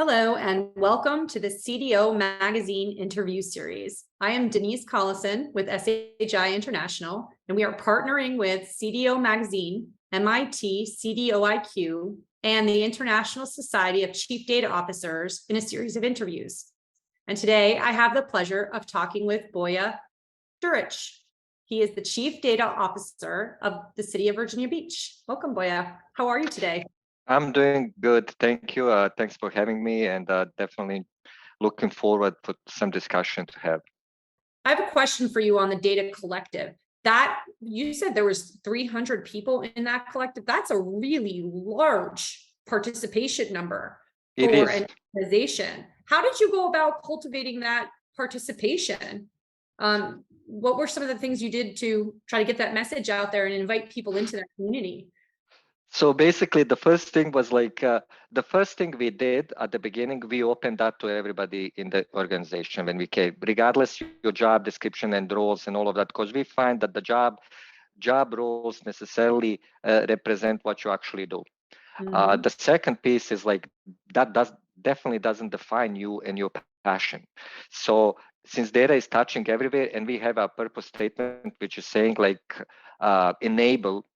Hello and welcome to the CDO Magazine interview series. I am Denise Collision with SHI International, and we are partnering with CDO Magazine, MIT CDOIQ, and the International Society of Chief Data Officers in a series of interviews. And today I have the pleasure of talking with Bojan Duric. He is the Chief Data Officer of the City of Virginia Beach. Welcome, Bojan. How are you today? I'm doing good. Thank you. Thanks for having me, and definitely looking forward for some discussion to have. I have a question for you on the data collective. That you said there was 300 people in that collective. That's a really large participation number for an organization. How did you go about cultivating that participation? What were some of the things you did to try to get that message out there and invite people into that community? So basically, the first thing was the first thing we did at the beginning, we opened that to everybody in the organization when we came, regardless your job description and roles and all of that, because we find that the job roles necessarily represent what you actually do. Mm-hmm. The second piece is that definitely doesn't define you and your passion. So since data is touching everywhere, and we have a purpose statement which is saying enable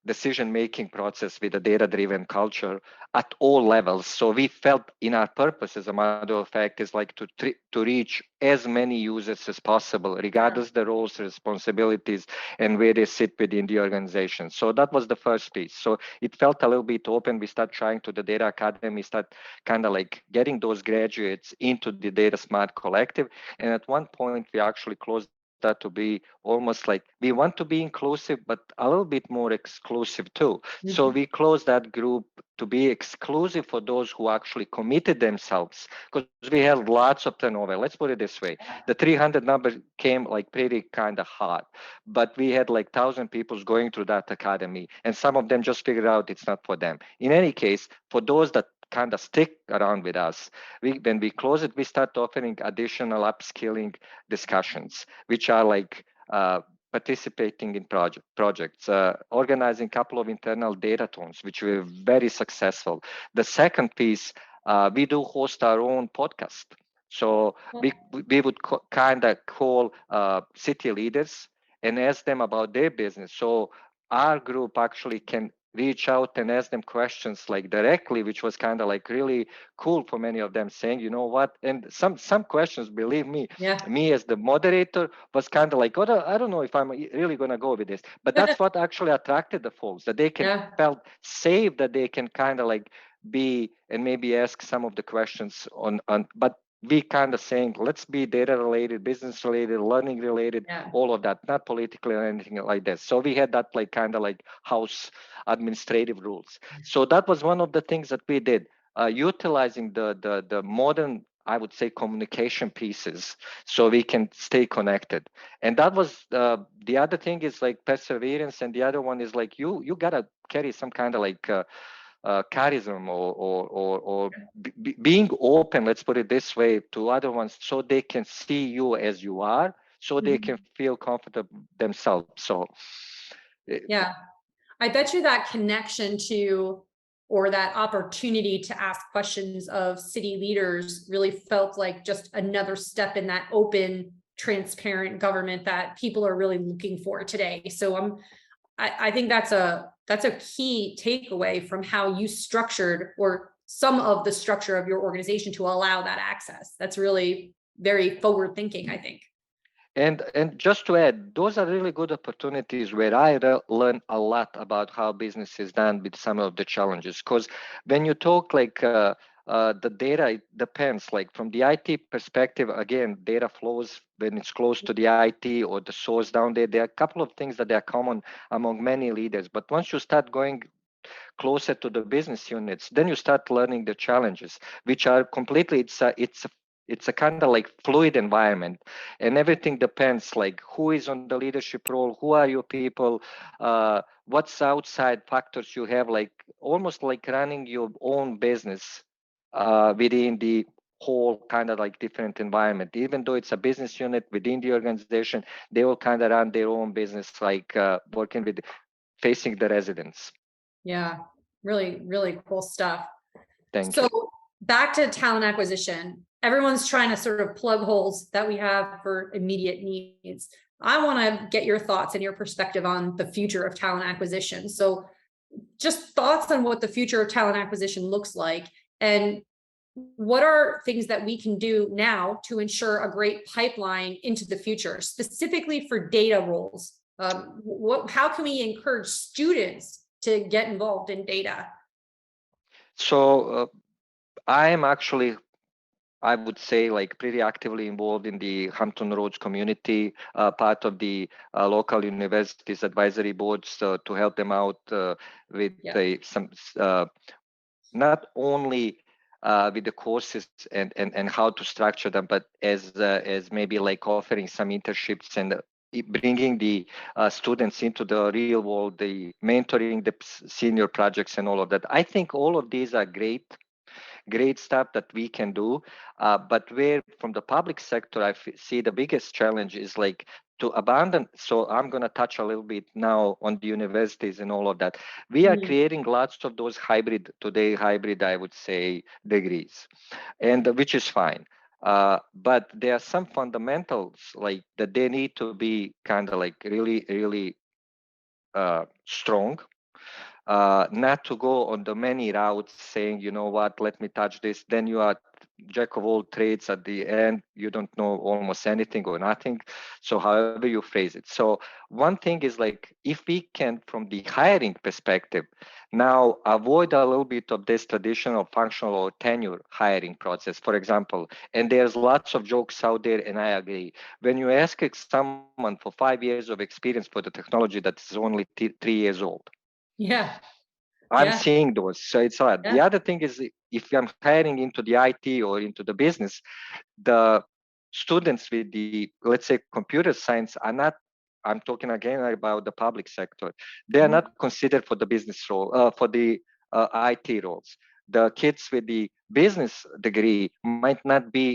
decision-making process with a data-driven culture at all levels. So we felt in our purpose, as a matter of fact, is to reach as many users as possible, regardless the roles, responsibilities, and where they sit within the organization. So that was the first piece. So it felt a little bit open. We start trying to the Data Academy, start getting those graduates into the Data Smart Collective. And at one point, we actually closed that to be almost like we want to be inclusive, but a little bit more exclusive too. Mm-hmm. So we closed that group to be exclusive for those who actually committed themselves, because we had lots of turnover. Let's put it this way. The 300 number came pretty kind of hot, but we had 1,000 people going through that academy, and some of them just figured out it's not for them. In any case, for those that kind of stick around with us, when we close it, we start offering additional upskilling discussions, which are participating in projects, organizing a couple of internal datathons, which were very successful. The second piece, we do host our own podcast. So we would call city leaders and ask them about their business. So our group actually can reach out and ask them questions directly, which was really cool for many of them, saying, you know what, and some questions, believe me, me as the moderator was oh, I don't know if I'm really going to go with this, but that's what actually attracted the folks, that they felt safe, that they can be and maybe ask some of the questions but we saying, let's be data related, business related, learning related, all of that, not politically or anything like that. So we had that house administrative rules. So that was one of the things that we did, utilizing the modern, I would say, communication pieces, so we can stay connected. And that was the other thing is perseverance, and the other one is you gotta carry some charism or being open, let's put it this way, to other ones, so they can see you as you are, so they can feel comfortable themselves. So I bet you that connection to, or that opportunity to ask questions of city leaders really felt like just another step in that open, transparent government that people are really looking for today. So I think that's a key takeaway from how you structured, or some of the structure of your organization, to allow that access. That's really very forward thinking, I think. And just to add, those are really good opportunities where I learn a lot about how business is done with some of the challenges. Because when you talk the data, it depends. From the IT perspective, again, data flows when it's close to the IT or the source down there. There are a couple of things that are common among many leaders. But once you start going closer to the business units, then you start learning the challenges, which are completely, it's a kind of fluid environment, and everything depends who is on the leadership role, who are your people, what's outside factors you have, almost running your own business within the whole different environment. Even though it's a business unit within the organization, they all run their own business, working with facing the residents. Yeah, really, really cool stuff. Thank So you. back to talent acquisition. Everyone's trying to sort of plug holes that we have for immediate needs. I want to get your thoughts and your perspective on the future of talent acquisition. So just thoughts on what the future of talent acquisition looks like, and what are things that we can do now to ensure a great pipeline into the future, specifically for data roles. How can we encourage students to get involved in data? So I am actually, I would say, like pretty actively involved in the Hampton Roads community, part of the local universities advisory boards to help them out with some, not only with the courses and how to structure them, but as maybe like offering some internships and bringing the students into the real world, the mentoring the senior projects and all of that. I think all of these are great stuff that we can do, but where from the public sector see the biggest challenge is like to abandon. So I'm going to touch a little bit now on the universities and all of that. We are creating lots of those hybrid I would say degrees, and which is fine, but there are some fundamentals like that they need to be kind of like really strong, not to go on the many routes saying, you know what, let me touch this. Then you are jack of all trades at the end. You don't know almost anything or nothing. So however you phrase it. So one thing is like, if we can, from the hiring perspective, now avoid a little bit of this traditional functional or tenure hiring process, for example, and there's lots of jokes out there, and I agree. When you ask someone for 5 years of experience for the technology that is only 3 years old, Yeah. I'm Yeah. seeing those. So it's a lot. The Yeah. other thing is if I'm hiring into the IT or into the business, the students with the, let's say, computer science are not, I'm talking again about the public sector. They are not considered for the business role, for the IT roles. The kids with the business degree might not be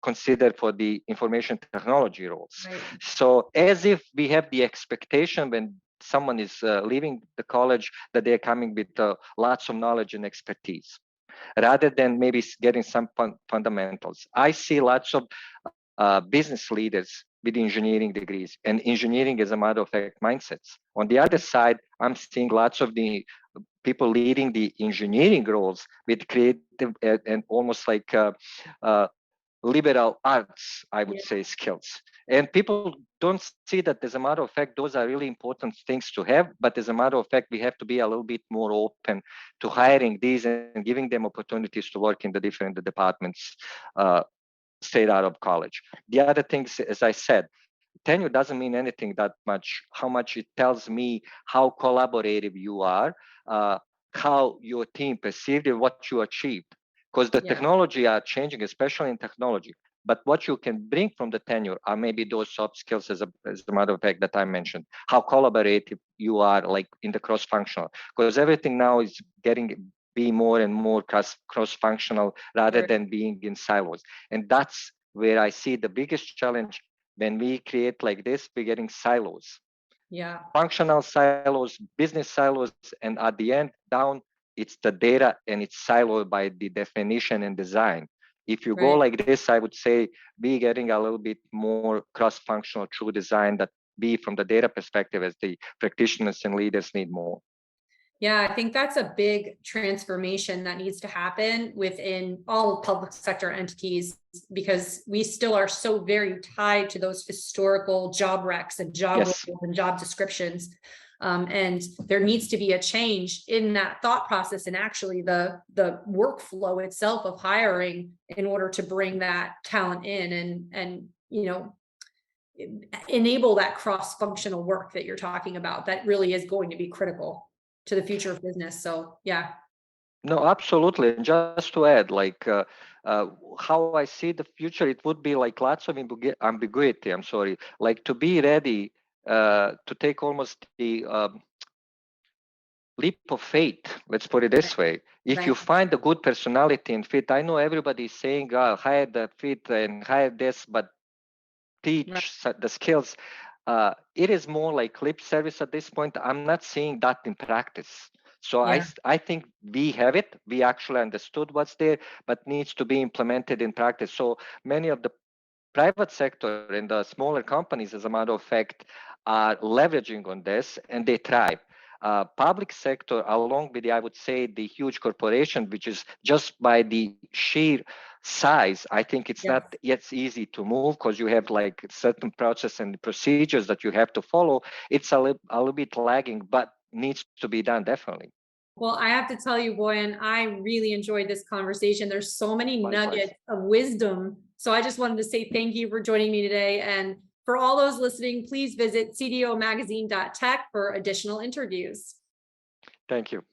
considered for the information technology roles. Right. So as if we have the expectation when someone is leaving the college that they're coming with lots of knowledge and expertise rather than maybe getting some fundamentals. I see lots of business leaders with engineering degrees, and engineering is a matter of fact mindsets. On the other side, I'm seeing lots of the people leading the engineering roles with creative and almost like liberal arts, I would say, skills. And people don't see that, as a matter of fact, those are really important things to have. But as a matter of fact, we have to be a little bit more open to hiring these and giving them opportunities to work in the different departments straight out of college. The other things, as I said, tenure doesn't mean anything that much. How much it tells me how collaborative you are, how your team perceived it, what you achieved. Because the technology are changing, especially in technology. But what you can bring from the tenure are maybe those soft skills, as a matter of fact, that I mentioned. How collaborative you are, like in the cross-functional. Because everything now is be more and more cross-functional rather than being in silos. And that's where I see the biggest challenge. When we create like this, we're getting silos, functional silos, business silos, and at the end down, it's the data and it's siloed by the definition and design. If you go like this, I would say we're getting a little bit more cross-functional true design that be from the data perspective as the practitioners and leaders need more. Yeah, I think that's a big transformation that needs to happen within all public sector entities, because we still are so very tied to those historical job recs and job roles and job descriptions. And there needs to be a change in that thought process and actually the workflow itself of hiring in order to bring that talent in and you know, enable that cross-functional work that you're talking about. That really is going to be critical to the future of business. So yeah. No, absolutely. And just to add, like how I see the future, it would be like lots of ambiguity. I'm sorry, like to be ready to take almost the leap of faith. Let's put it this way. If you find a good personality and fit, I know everybody's saying, hire the fit and hire this, but teach the skills. It is more like lip service at this point. I'm not seeing that in practice. So Yeah. I think we have it. We actually understood what's there, but needs to be implemented in practice. So many of the private sector and the smaller companies, as a matter of fact, are leveraging on this and they thrive. Public sector, along with I would say the huge corporation, which is just by the sheer size, I think it's Yes. not yet easy to move because you have like certain process and procedures that you have to follow. It's a little bit lagging, but needs to be done definitely. Well, I have to tell you, Boyan, I really enjoyed this conversation. There's so many Likewise. nuggets of wisdom. So I just wanted to say thank you for joining me today. And for all those listening, please visit cdomagazine.tech for additional interviews. Thank you.